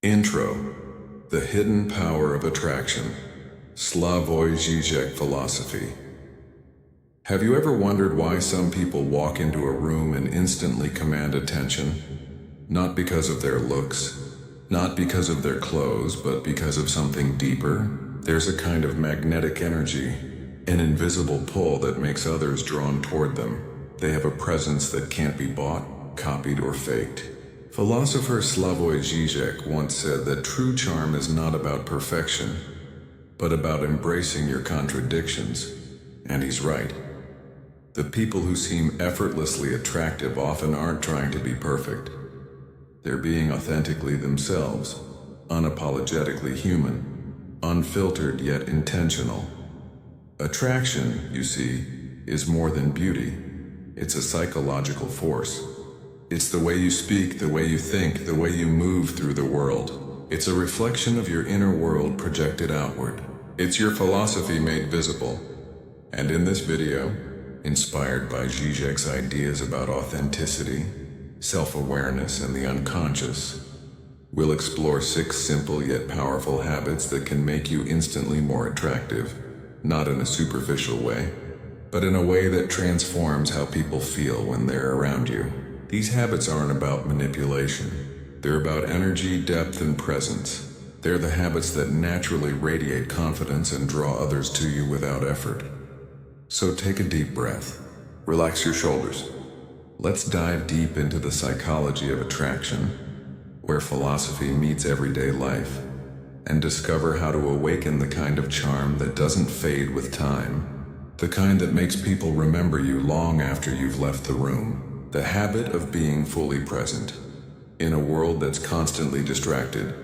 Intro: The Hidden Power of Attraction. Slavoj Žižek Philosophy. Have you ever wondered why some people walk into a room and instantly command attention? Not because of their looks, not because of their clothes, but because of something deeper. There's a kind of magnetic energy, an invisible pull that makes others drawn toward them. They have a presence that can't be bought, copied, or faked. Philosopher Slavoj Žižek once said that true charm is not about perfection, but about embracing your contradictions. And he's right. The people who seem effortlessly attractive often aren't trying to be perfect. They're being authentically themselves, unapologetically human, unfiltered yet intentional. Attraction, you see, is more than beauty. It's a psychological force. It's the way you speak, the way you think, the way you move through the world. It's a reflection of your inner world projected outward. It's your philosophy made visible. And in this video, inspired by Zizek's ideas about authenticity, self-awareness, and the unconscious, we'll explore 6 simple yet powerful habits that can make you instantly more attractive, not in a superficial way, but in a way that transforms how people feel when they're around you. These habits aren't about manipulation. They're about energy, depth, and presence. They're the habits that naturally radiate confidence and draw others to you without effort. So take a deep breath. Relax your shoulders. Let's dive deep into the psychology of attraction, where philosophy meets everyday life, and discover how to awaken the kind of charm that doesn't fade with time, the kind that makes people remember you long after you've left the room. The habit of being fully present. In a world that's constantly distracted,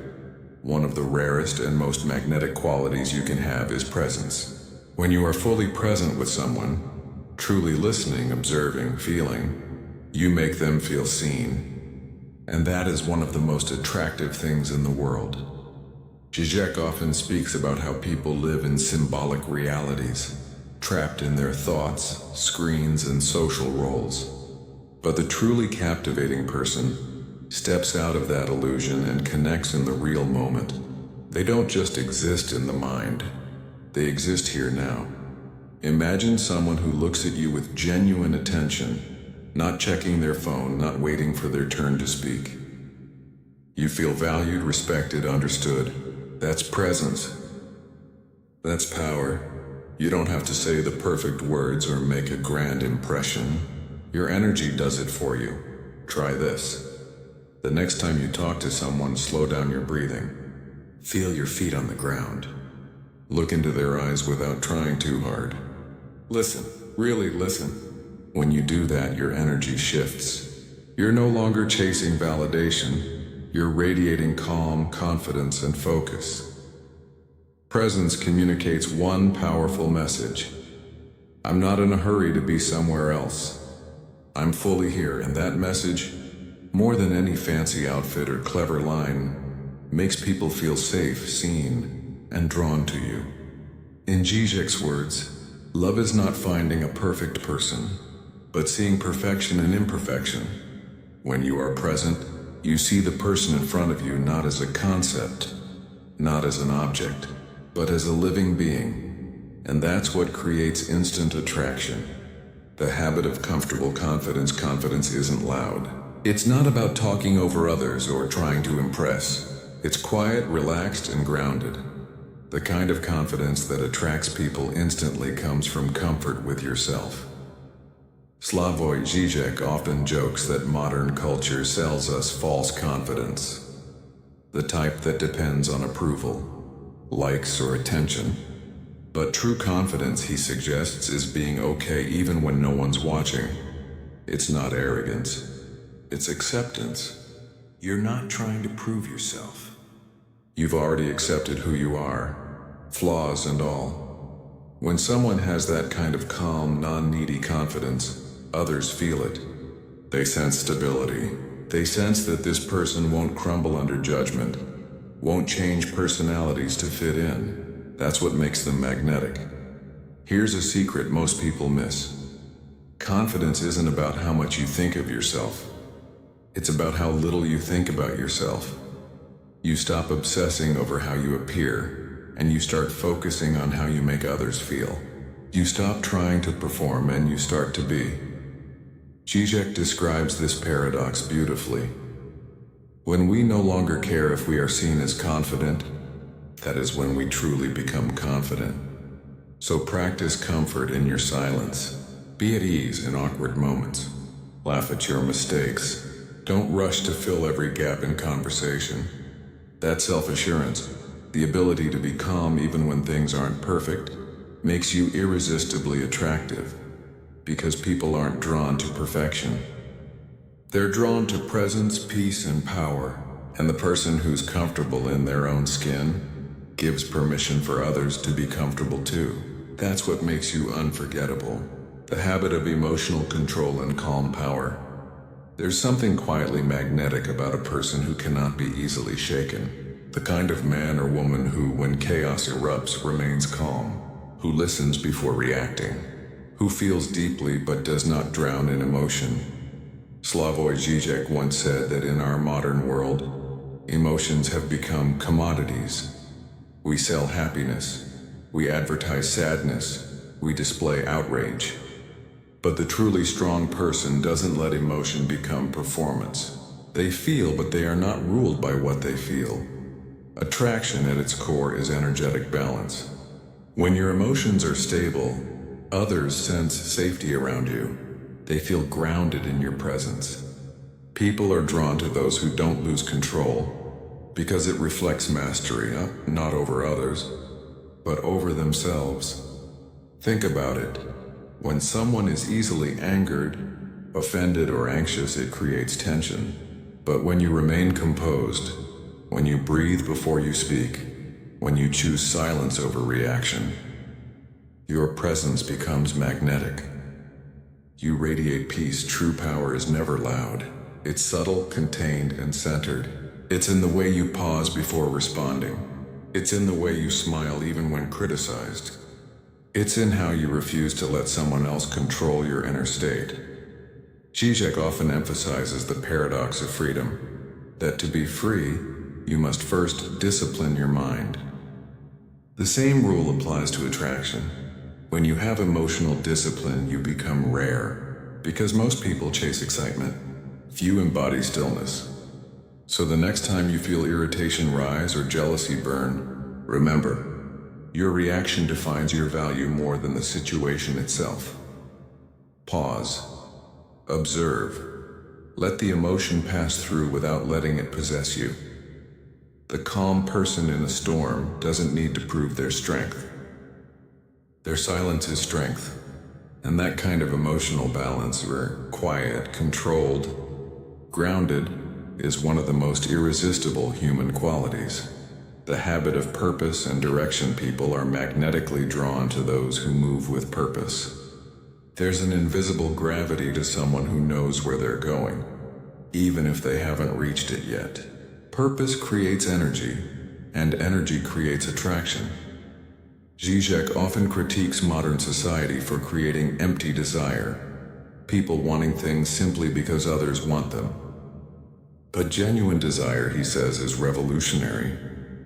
one of the rarest and most magnetic qualities you can have is presence. When you are fully present with someone, truly listening, observing, feeling, you make them feel seen. And that is one of the most attractive things in the world. Zizek often speaks about how people live in symbolic realities, trapped in their thoughts, screens, and social roles. But the truly captivating person steps out of that illusion and connects in the real moment. They don't just exist in the mind, they exist here now. Imagine someone who looks at you with genuine attention, not checking their phone, not waiting for their turn to speak. You feel valued, respected, understood. That's presence. That's power. You don't have to say the perfect words or make a grand impression. Your energy does it for you. Try this. The next time you talk to someone, slow down your breathing. Feel your feet on the ground. Look into their eyes without trying too hard. Listen, really listen. When you do that, your energy shifts. You're no longer chasing validation. You're radiating calm, confidence, and focus. Presence communicates one powerful message. I'm not in a hurry to be somewhere else. I'm fully here, and that message, more than any fancy outfit or clever line, makes people feel safe, seen, and drawn to you. In Zizek's words, love is not finding a perfect person, but seeing perfection in imperfection. When you are present, you see the person in front of you not as a concept, not as an object, but as a living being. And that's what creates instant attraction. The habit of comfortable confidence. Confidence isn't loud. It's not about talking over others or trying to impress. It's quiet, relaxed, and grounded. The kind of confidence that attracts people instantly comes from comfort with yourself. Slavoj Žižek often jokes that modern culture sells us false confidence, the type that depends on approval, likes, or attention. But true confidence, he suggests, is being okay even when no one's watching. It's not arrogance. It's acceptance. You're not trying to prove yourself. You've already accepted who you are, flaws and all. When someone has that kind of calm, non-needy confidence, others feel it. They sense stability. They sense that this person won't crumble under judgment, won't change personalities to fit in. That's what makes them magnetic. Here's a secret most people miss. Confidence isn't about how much you think of yourself. It's about how little you think about yourself. You stop obsessing over how you appear, and you start focusing on how you make others feel. You stop trying to perform and you start to be. Zizek describes this paradox beautifully. When we no longer care if we are seen as confident, that is when we truly become confident. So practice comfort in your silence. Be at ease in awkward moments. Laugh at your mistakes. Don't rush to fill every gap in conversation. That self-assurance, the ability to be calm even when things aren't perfect, makes you irresistibly attractive. Because people aren't drawn to perfection. They're drawn to presence, peace, and power. And the person who's comfortable in their own skin gives permission for others to be comfortable too. That's what makes you unforgettable. The habit of emotional control and calm power. There's something quietly magnetic about a person who cannot be easily shaken. The kind of man or woman who, when chaos erupts, remains calm. Who listens before reacting. Who feels deeply but does not drown in emotion. Slavoj Žižek once said that in our modern world, emotions have become commodities. We sell happiness. We advertise sadness. We display outrage. But the truly strong person doesn't let emotion become performance. They feel, but they are not ruled by what they feel. Attraction at its core is energetic balance. When your emotions are stable, others sense safety around you. They feel grounded in your presence. People are drawn to those who don't lose control, because it reflects mastery, not over others, but over themselves. Think about it. When someone is easily angered, offended, or anxious, it creates tension. But when you remain composed, when you breathe before you speak, when you choose silence over reaction, your presence becomes magnetic. You radiate peace. True power is never loud. It's subtle, contained, and centered. It's in the way you pause before responding. It's in the way you smile even when criticized. It's in how you refuse to let someone else control your inner state. Zizek often emphasizes the paradox of freedom, that to be free, you must first discipline your mind. The same rule applies to attraction. When you have emotional discipline, you become rare, because most people chase excitement. Few embody stillness. So the next time you feel irritation rise or jealousy burn, remember, your reaction defines your value more than the situation itself. Pause. Observe. Let the emotion pass through without letting it possess you. The calm person in a storm doesn't need to prove their strength. Their silence is strength. And that kind of emotional balance, where quiet, controlled, grounded, is one of the most irresistible human qualities. The habit of purpose and direction. People are magnetically drawn to those who move with purpose. There's an invisible gravity to someone who knows where they're going, even if they haven't reached it yet. Purpose creates energy, and energy creates attraction. Zizek often critiques modern society for creating empty desire, people wanting things simply because others want them. But genuine desire, he says, is revolutionary.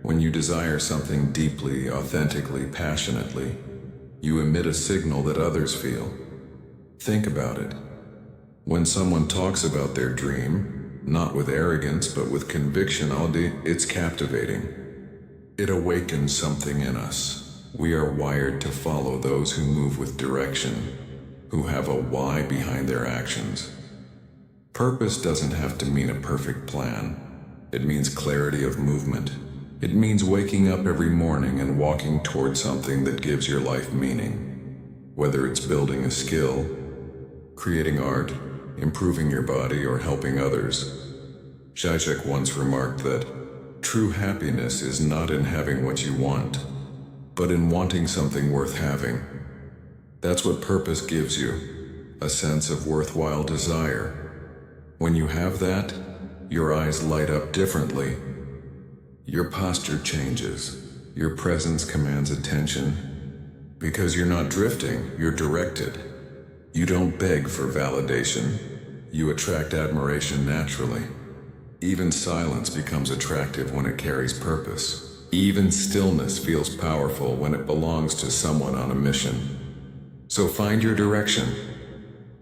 When you desire something deeply, authentically, passionately, you emit a signal that others feel. Think about it. When someone talks about their dream, not with arrogance but with conviction, it's captivating. It awakens something in us. We are wired to follow those who move with direction, who have a why behind their actions. Purpose doesn't have to mean a perfect plan. It means clarity of movement. It means waking up every morning and walking toward something that gives your life meaning. Whether it's building a skill, creating art, improving your body, or helping others. Zizek once remarked that true happiness is not in having what you want, but in wanting something worth having. That's what purpose gives you, a sense of worthwhile desire. When you have that, your eyes light up differently. Your posture changes. Your presence commands attention. Because you're not drifting, you're directed. You don't beg for validation. You attract admiration naturally. Even silence becomes attractive when it carries purpose. Even stillness feels powerful when it belongs to someone on a mission. So find your direction.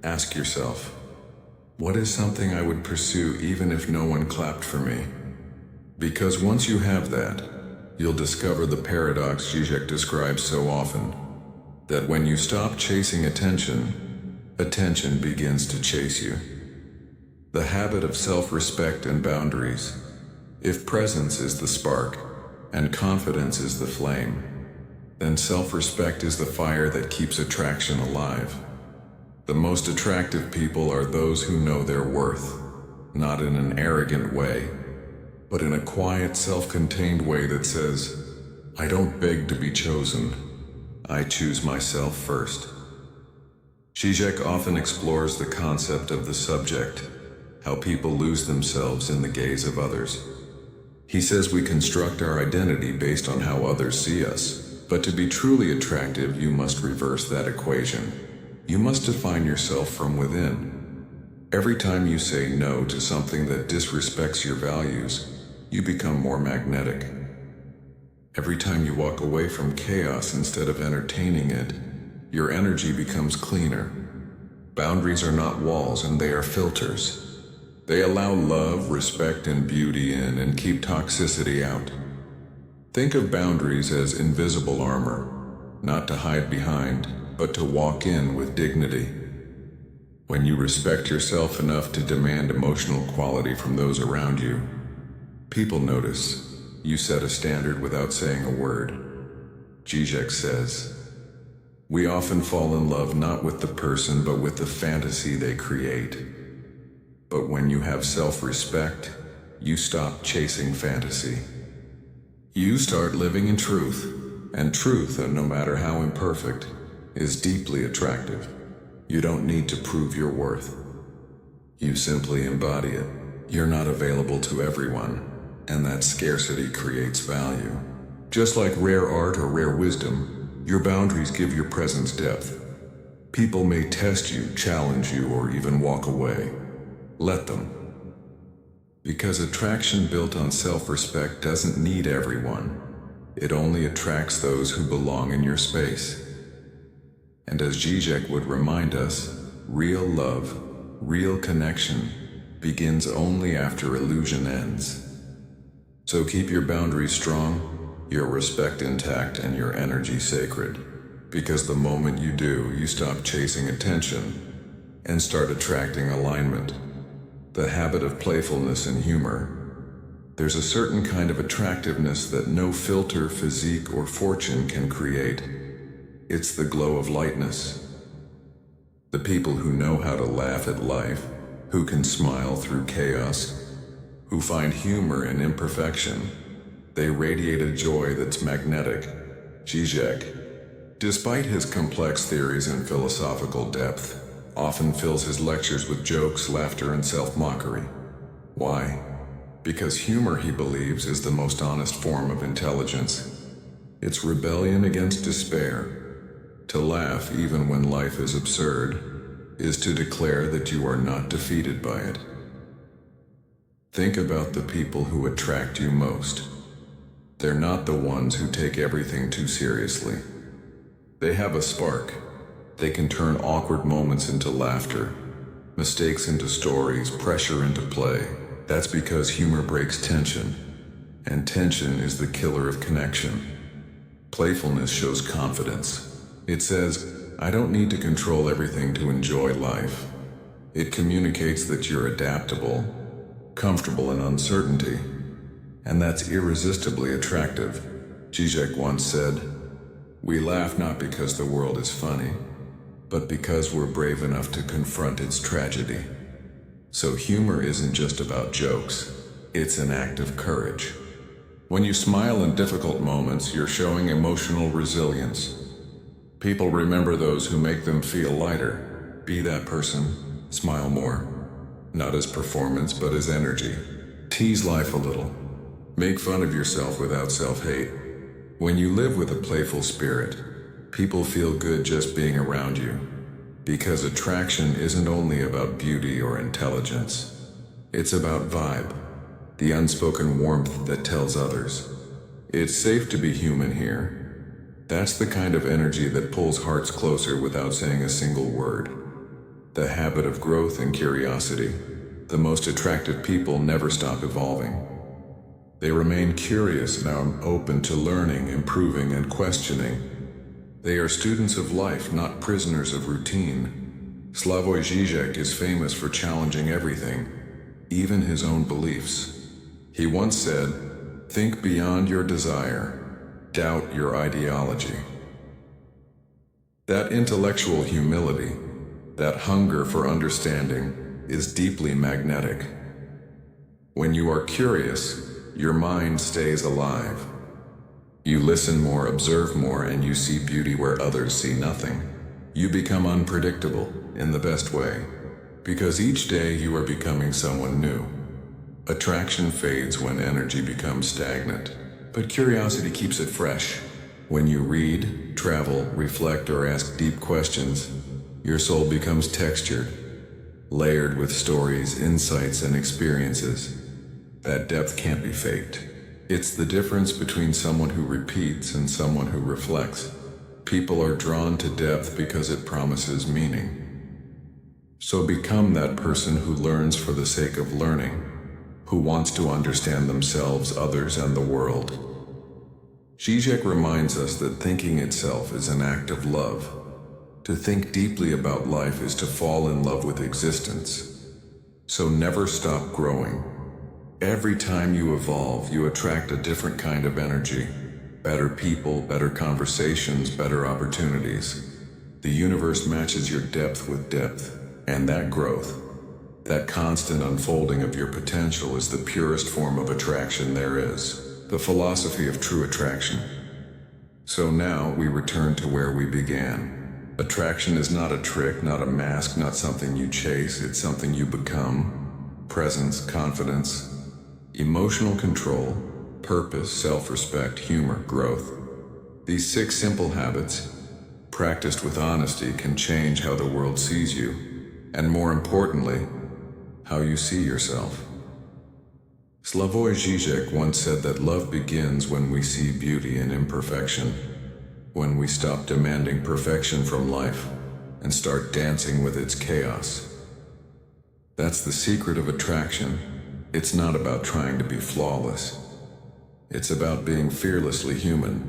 Ask yourself, what is something I would pursue even if no one clapped for me? Because once you have that, you'll discover the paradox Zizek describes so often, that when you stop chasing attention, attention begins to chase you. The habit of self-respect and boundaries. If presence is the spark, and confidence is the flame, then self-respect is the fire that keeps attraction alive. The most attractive people are those who know their worth, not in an arrogant way, but in a quiet, self-contained way that says, I don't beg to be chosen. I choose myself first. Žižek often explores the concept of the subject, how people lose themselves in the gaze of others. He says we construct our identity based on how others see us, but to be truly attractive, you must reverse that equation. You must define yourself from within. Every time you say no to something that disrespects your values, you become more magnetic. Every time you walk away from chaos instead of entertaining it, your energy becomes cleaner. Boundaries are not walls, and they are filters. They allow love, respect, and beauty in and keep toxicity out. Think of boundaries as invisible armor, not to hide behind, but to walk in with dignity. When you respect yourself enough to demand emotional quality from those around you, people notice. You set a standard without saying a word. Zizek says, we often fall in love not with the person but with the fantasy they create. But when you have self-respect, you stop chasing fantasy. You start living in truth, and truth, no matter how imperfect, is deeply attractive. You don't need to prove your worth. You simply embody it. You're not available to everyone, and that scarcity creates value. Just like rare art or rare wisdom, your boundaries give your presence depth. People may test you, challenge you, or even walk away. Let them. Because attraction built on self-respect doesn't need everyone. It only attracts those who belong in your space. And as Zizek would remind us, real love, real connection, begins only after illusion ends. So keep your boundaries strong, your respect intact, and your energy sacred. Because the moment you do, you stop chasing attention and start attracting alignment. The habit of playfulness and humor. There's a certain kind of attractiveness that no filter, physique, or fortune can create. It's the glow of lightness. The people who know how to laugh at life, who can smile through chaos, who find humor in imperfection, they radiate a joy that's magnetic. Zizek, despite his complex theories and philosophical depth, often fills his lectures with jokes, laughter, and self-mockery. Why? Because humor, he believes, is the most honest form of intelligence. It's rebellion against despair. To laugh even when life is absurd is to declare that you are not defeated by it. Think about the people who attract you most. They're not the ones who take everything too seriously. They have a spark. They can turn awkward moments into laughter, mistakes into stories, pressure into play. That's because humor breaks tension, and tension is the killer of connection. Playfulness shows confidence. It says, I don't need to control everything to enjoy life. It communicates that you're adaptable, comfortable in uncertainty, and that's irresistibly attractive. Zizek once said, we laugh not because the world is funny, but because we're brave enough to confront its tragedy. So humor isn't just about jokes, it's an act of courage. When you smile in difficult moments, you're showing emotional resilience. People remember those who make them feel lighter. Be that person, smile more. Not as performance, but as energy. Tease life a little. Make fun of yourself without self-hate. When you live with a playful spirit, people feel good just being around you. Because attraction isn't only about beauty or intelligence. It's about vibe. the unspoken warmth that tells others, "It's safe to be human here." That's the kind of energy that pulls hearts closer without saying a single word. The habit of growth and curiosity. The most attractive people never stop evolving. They remain curious and open to learning, improving, and questioning. They are students of life, not prisoners of routine. Slavoj Žižek is famous for challenging everything, even his own beliefs. He once said, "Think beyond your desire. Doubt your ideology." That intellectual humility, that hunger for understanding, is deeply magnetic. When you are curious, your mind stays alive. You listen more, observe more, and you see beauty where others see nothing. You become unpredictable, in the best way, because each day you are becoming someone new. Attraction fades when energy becomes stagnant, but curiosity keeps it fresh. When you read, travel, reflect, or ask deep questions, your soul becomes textured, layered with stories, insights, and experiences. That depth can't be faked. It's the difference between someone who repeats and someone who reflects. People are drawn to depth because it promises meaning. So become that person who learns for the sake of learning, who wants to understand themselves, others, and the world. Zizek reminds us that thinking itself is an act of love. To think deeply about life is to fall in love with existence. So never stop growing. Every time you evolve, you attract a different kind of energy. Better people, better conversations, better opportunities. The universe matches your depth with depth, and that growth, that constant unfolding of your potential, is the purest form of attraction there is, the philosophy of true attraction. So now we return to where we began. Attraction is not a trick, not a mask, not something you chase, it's something you become. Presence, confidence, emotional control, purpose, self-respect, humor, growth. These 6 simple habits, practiced with honesty, can change how the world sees you, and more importantly, how you see yourself. Slavoj Žižek once said that love begins when we see beauty in imperfection, when we stop demanding perfection from life and start dancing with its chaos. That's the secret of attraction. It's not about trying to be flawless. It's about being fearlessly human.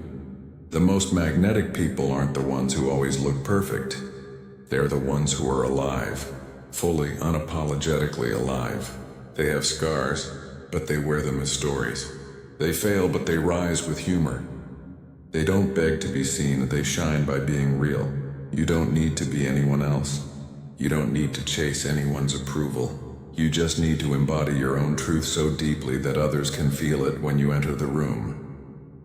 The most magnetic people aren't the ones who always look perfect. They're the ones who are alive, fully, unapologetically alive. They have scars, but they wear them as stories. They fail, but they rise with humor. They don't beg to be seen, they shine by being real. You don't need to be anyone else. You don't need to chase anyone's approval. You just need to embody your own truth so deeply that others can feel it when you enter the room.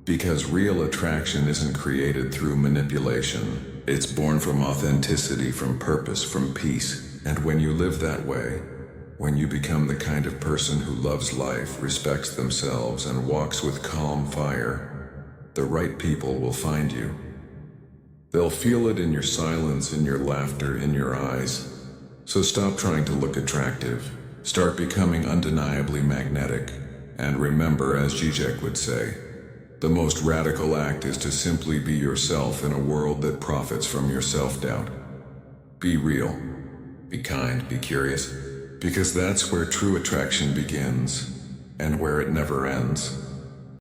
Because real attraction isn't created through manipulation. It's born from authenticity, from purpose, from peace. And when you live that way, when you become the kind of person who loves life, respects themselves, and walks with calm fire, the right people will find you. They'll feel it in your silence, in your laughter, in your eyes. So stop trying to look attractive. Start becoming undeniably magnetic. And remember, as Zizek would say, the most radical act is to simply be yourself in a world that profits from your self-doubt. Be real. Be kind. Be curious. Because that's where true attraction begins, and where it never ends.